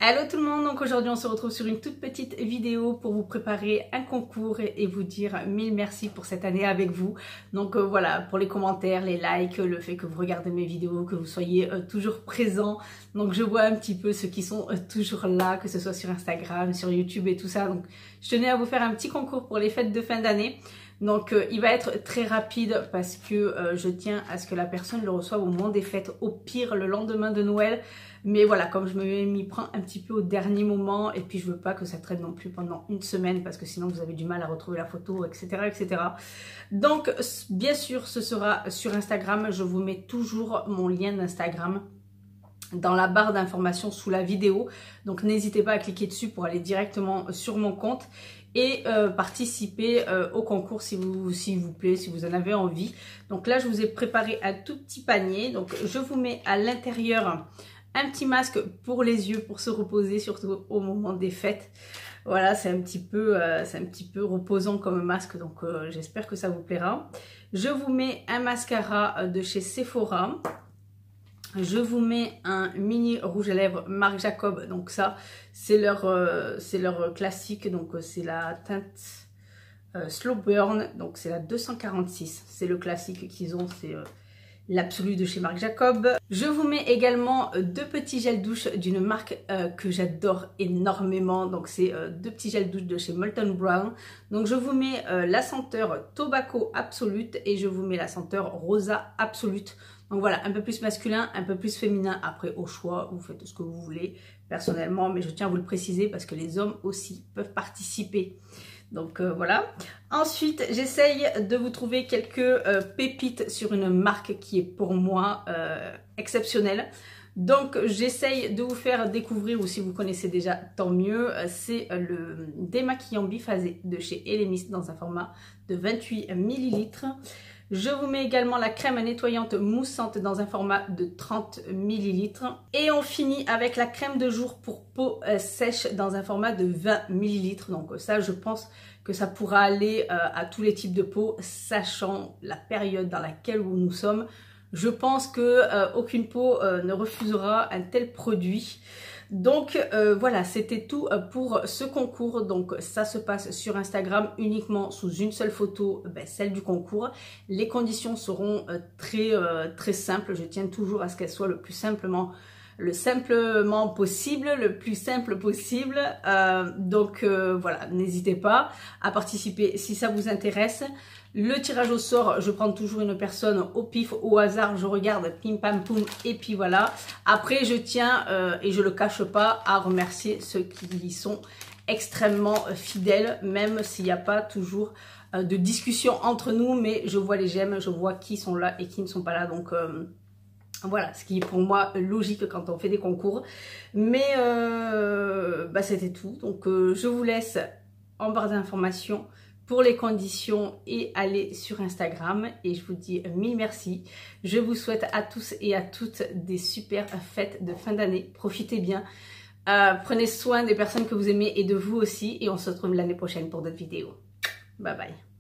Hello tout le monde, donc aujourd'hui on se retrouve sur une toute petite vidéo pour vous préparer un concours et vous dire mille merci pour cette année avec vous. Donc voilà, pour les commentaires, les likes, le fait que vous regardez mes vidéos, que vous soyez toujours présents. Donc je vois un petit peu ceux qui sont toujours là, que ce soit sur Instagram, sur YouTube et tout ça. Donc je tenais à vous faire un petit concours pour les fêtes de fin d'année. Donc il va être très rapide parce que je tiens à ce que la personne le reçoive au moment des fêtes, au pire le lendemain de Noël. Mais voilà, comme je m'y prends un petit peu au dernier moment et puis je veux pas que ça traîne non plus pendant une semaine parce que sinon vous avez du mal à retrouver la photo, etc. etc. Donc bien sûr ce sera sur Instagram, je vous mets toujours mon lien d'Instagram dans la barre d'informations sous la vidéo. Donc n'hésitez pas à cliquer dessus pour aller directement sur mon compte et participer au concours s'il vous plaît, si vous en avez envie. Donc là je vous ai préparé un tout petit panier. Donc je vous mets à l'intérieur un petit masque pour les yeux pour se reposer, surtout au moment des fêtes. Voilà, c'est un petit peu reposant comme masque, donc j'espère que ça vous plaira. Je vous mets un mascara de chez Sephora. Je vous mets un mini rouge à lèvres Marc Jacob, donc ça c'est leur classique, donc c'est la teinte Slow Burn, donc c'est la 246, c'est le classique qu'ils ont, c'est l'absolu de chez Marc Jacob. Je vous mets également deux petits gels douche d'une marque que j'adore énormément, donc c'est deux petits gels douche de chez Molton Brown. Donc je vous mets la senteur Tobacco Absolute et je vous mets la senteur Rosa Absolute. Donc voilà, un peu plus masculin, un peu plus féminin. Après, au choix, vous faites ce que vous voulez personnellement, mais je tiens à vous le préciser parce que les hommes aussi peuvent participer. Donc voilà. Ensuite, j'essaye de vous trouver quelques pépites sur une marque qui est pour moi exceptionnelle. Donc j'essaye de vous faire découvrir, ou si vous connaissez déjà, tant mieux. C'est le démaquillant biphasé de chez Elemis dans un format de 28 ml. Je vous mets également la crème nettoyante moussante dans un format de 30 ml. Et on finit avec la crème de jour pour peau sèche dans un format de 20 ml. Donc ça, je pense que ça pourra aller à tous les types de peau, sachant la période dans laquelle nous sommes. Je pense que aucune peau ne refusera un tel produit. Donc voilà, c'était tout pour ce concours. Donc ça se passe sur Instagram uniquement sous une seule photo, celle du concours. Les conditions seront très simples. Je tiens toujours à ce qu'elles soient le plus simplement possible, le plus simple possible. Donc voilà, n'hésitez pas à participer si ça vous intéresse. Le tirage au sort, je prends toujours une personne au pif, au hasard, je regarde, pim pam poum, et puis voilà. Après, je tiens, et je le cache pas, à remercier ceux qui y sont extrêmement fidèles, même s'il n'y a pas toujours de discussion entre nous, mais je vois les j'aime, je vois qui sont là et qui ne sont pas là, donc voilà, ce qui est pour moi logique quand on fait des concours. Mais c'était tout, donc je vous laisse en barre d'informations pour les conditions et aller sur Instagram et je vous dis mille merci. Je vous souhaite à tous et à toutes des super fêtes de fin d'année. Profitez bien, prenez soin des personnes que vous aimez et de vous aussi et on se retrouve l'année prochaine pour d'autres vidéos. Bye bye.